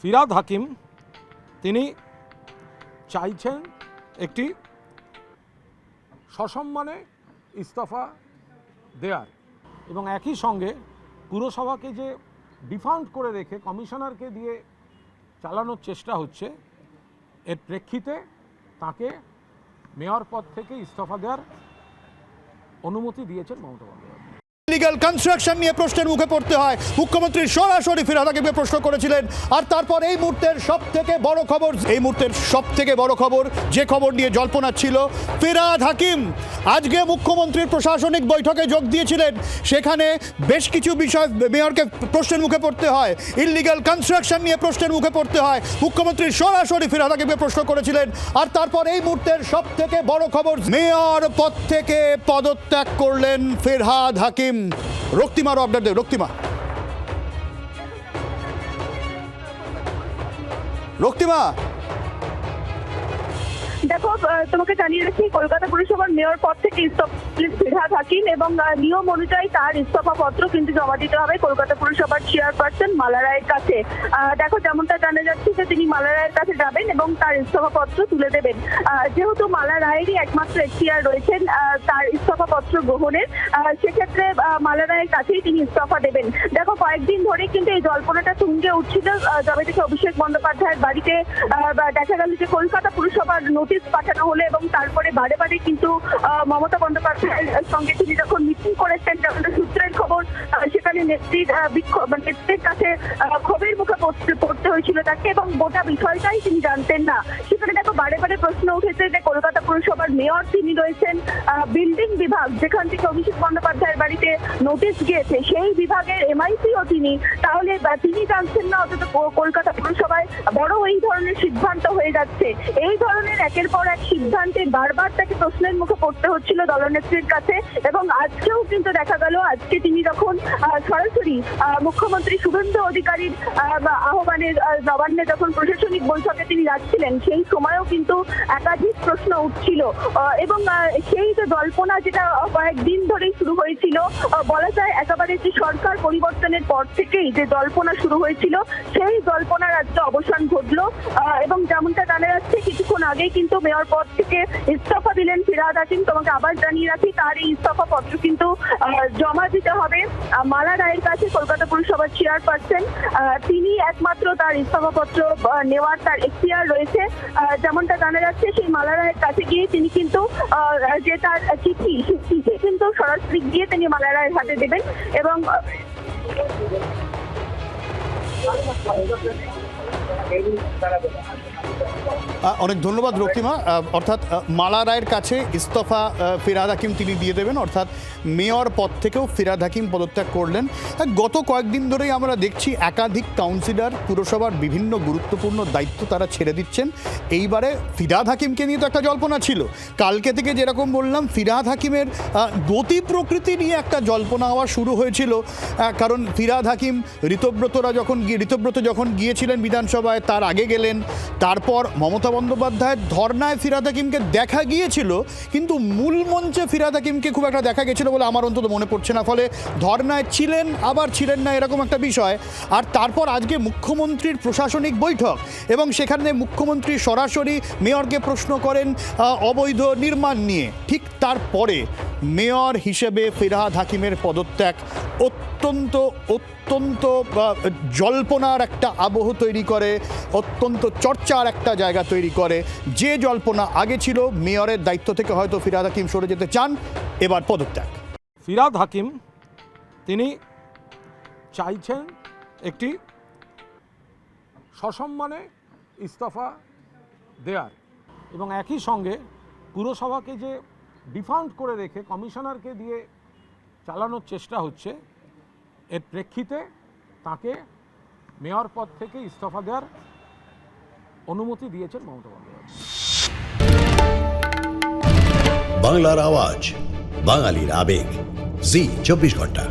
ফিরহাদ হাকিম তিনি চাইছেন একটি সসম্মানে ইস্তফা দেওয়ার এবং একই সঙ্গে পুরসভাকে যে ডিফাউন্ড করে রেখে কমিশনারকে দিয়ে চালানোর চেষ্টা হচ্ছে এর প্রেক্ষিতে তাকে মেয়র পদ থেকে ইস্তফা দেওয়ার অনুমতি দিয়েছেন মমতা বন্দ্যোপাধ্যায়। ইলিগাল কনস্ট্রাকশন নিয়ে প্রশ্নের মুখে পড়তে হয়। মুখ্যমন্ত্রী সরাসরি ফিরহাদ হাকিমকে প্রশ্ন করেছিলেন। আর তারপর এই মুহূর্তের সবথেকে বড় খবর যে খবর নিয়ে জল্পনা ছিল, ফিরহাদ হাকিম আজকে মুখ্যমন্ত্রীর প্রশাসনিক বৈঠকে যোগ দিয়েছিলেন। সেখানে বেশ কিছু বিষয় মেয়রকে প্রশ্নের মুখে পড়তে হয়। ইলিগাল কনস্ট্রাকশন নিয়ে প্রশ্নের মুখে পড়তে হয়। মুখ্যমন্ত্রী সরাসরি ফিরহাদ হাকিমকে প্রশ্ন করেছিলেন। আর তারপর এই মুহূর্তের সবথেকে বড় খবর, মেয়র পদ থেকে পদত্যাগ করলেন ফিরহাদ হাকিম। রক্তিমারও আপডেট দেব। রক্তিমা, দেখো, তোমাকে জানিয়ে রাখি, কলকাতা পুরসভার মেয়র পদ থেকে ইস্তফা ফিরহাদ হাকিম এবং নিয়ম অনুযায়ী তার ইস্তফা পত্র কিন্তু জমা দিতে হবে কলকাতা পুরসভার চেয়ারপারসন মালা রায়ের কাছে। দেখো, যেমনটা জানা যাচ্ছে যে তিনি মালা রায়ের কাছে যাবেন এবং তার ইস্তফা পত্র তুলে দেবেন। যেহেতু মালা রায়েরই একমাত্র এখতিয়ার রয়েছেন তার ইস্তফা পত্র গ্রহণের, সেক্ষেত্রে মালা রায়ের কাছেই তিনি ইস্তফা দেবেন। দেখো, কয়েকদিন ধরে কিন্তু এই জল্পনাটা তুঙ্গে উঠছিল, যবে থেকে অভিষেক বন্দ্যোপাধ্যায়ের বাড়িতে দেখা গেল যে কলকাতা পুরসভার নোটিশ পাঠানো হলো এবং তারপরে বারে বারে কিন্তু মমতা বন্দ্যোপাধ্যায়ের সঙ্গে তিনি যখন মিটিং করেছেন, যখন সূত্রের খবর সেখানে নেত্রীর কাছে ক্ষোভের মুখে পড়তে হয়েছিল তাকে এবং গোটা বিষয়টাই তিনি জানতেন না। সেখানে দেখো, বারে বারে প্রশ্ন উঠেছে যে কলকাতা পুরসভার মেয়র তিনি রয়েছেন, বিল্ডিং বিভাগ যেখান থেকে অভিষেক বন্দ্যোপাধ্যায়ের বাড়িতে নোটিশ গিয়েছে সেই বিভাগের এমআইসিও তিনি, তাহলে তিনি জানছেন না অথচ কলকাতা পুরসভায় বড় এই ধরনের সিদ্ধান্ত হয়ে যাচ্ছে। এই ধরনের একের পর এক সিদ্ধান্তে বারবার তাকে প্রশ্নের মুখে পড়তে হচ্ছিল দলনেত্রীর কাছে। এবং আজকেও কিন্তু দেখা গেল, আজকে তিনি যখন সরাসরি মুখ্যমন্ত্রী শুভেন্দু অধিকারীর আহ্বানে নবান্নে যখন প্রশাসনিক বৈঠকে তিনি যাচ্ছিলেন, সেই সময়ও কিন্তু একাধিক প্রশ্ন উঠছিল এবং সেই যে জল্পনা যেটা কয়েকদিন ধরেই শুরু হয়েছিল, বলা যায় একেবারে যে সরকার পরিবর্তনের পর থেকেই যে জল্পনা শুরু হয়েছিল, সেই জল্পনার আজকে অবসান ঘটলো। এবং যেমনটা জানা যাচ্ছে, কিছুক্ষণ আগেই কিন্তু মেয়র পদ থেকে ইস্তফা দিলেন ফিরহাদ হাকিম। তোমাকে আবার জানিয়ে রাখি, তার এই ইস্তফা পত্র কিন্তু জমা দিতে হবে মালা রায়ের কাছে, কলকাতা পুরসভার চেয়ারপারসন। তিনি একমাত্র তার ইস্তফা পত্র নেওয়ার তার এখতিয়ার রয়েছে। যেমনটা জানা যাচ্ছে, সেই মালা রায়ের কাছে গিয়ে তিনি কিন্তু যে তার চিঠি কিন্তু সরাসরি গিয়ে তিনি মালা রায়ের হাতে দেবেন এবং অনেক ধন্যবাদ রক্তিমা। অর্থাৎ মালা রায়ের কাছে ইস্তফা ফিরহাদ হাকিম তিনি দিয়ে দেবেন, অর্থাৎ মেয়র পদ থেকেও ফিরহাদ হাকিম পদত্যাগ করলেন। গত কয়েকদিন ধরেই আমরা দেখছি একাধিক কাউন্সিলর পুরসভার বিভিন্ন গুরুত্বপূর্ণ দায়িত্ব তারা ছেড়ে দিচ্ছেন। এইবারে ফিরহাদ হাকিমকে নিয়ে তো একটা জল্পনা ছিল। কালকে থেকে যেরকম বললাম, ফিরহাদ হাকিমের গতি প্রকৃতি নিয়ে একটা জল্পনা হওয়া শুরু হয়েছিল। কারণ ফিরহাদ হাকিম ঋতব্রত যখন গিয়েছিলেন বিধানসভায়, তার আগে গেলেন। তারপর মমতা বন্দ্যোপাধ্যায়ের ধর্নায় ফিরহাদ হাকিমকে দেখা গিয়েছিল, কিন্তু মূল মঞ্চে ফিরহাদ হাকিমকে খুব একটা দেখা গেছিল বলে আমার অন্তত মনে পড়ছে না। ফলে ধর্নায় ছিলেন, আবার ছিলেন না, এরকম একটা বিষয়। আর তারপর আজকে মুখ্যমন্ত্রীর প্রশাসনিক বৈঠক এবং সেখানে মুখ্যমন্ত্রী সরাসরি মেয়রকে প্রশ্ন করেন অবৈধ নির্মাণ নিয়ে। ঠিক তারপরে মেয়র হিসেবে ফিরহাদ হাকিমের পদত্যাগ অত্যন্ত জল্পনার একটা আবহ তৈরি করে, অত্যন্ত চর্চার একটা জায়গা তৈরি করে। যে জল্পনা আগে ছিল, মেয়রের দায়িত্ব থেকে হয়তো ফিরহাদ হাকিম সরে যেতে চান, এবার পদত্যাগ। ফিরহাদ হাকিম তিনি চাইছেন একটি সসম্মানে ইস্তফা দেওয়ার এবং একই সঙ্গে পুরসভাকে যে ডিফাউন্ড করে রেখে কমিশনারকে দিয়ে চালানোর চেষ্টা হচ্ছে এর প্রেক্ষিতে তাকে মেয়র পদ থেকে ইস্তফা দেওয়ার অনুমতি দিয়েছেন মমতা বন্দ্যোপাধ্যায়। বাংলার আওয়াজ, বাঙালির আবেগ, জি 24 ঘন্টা।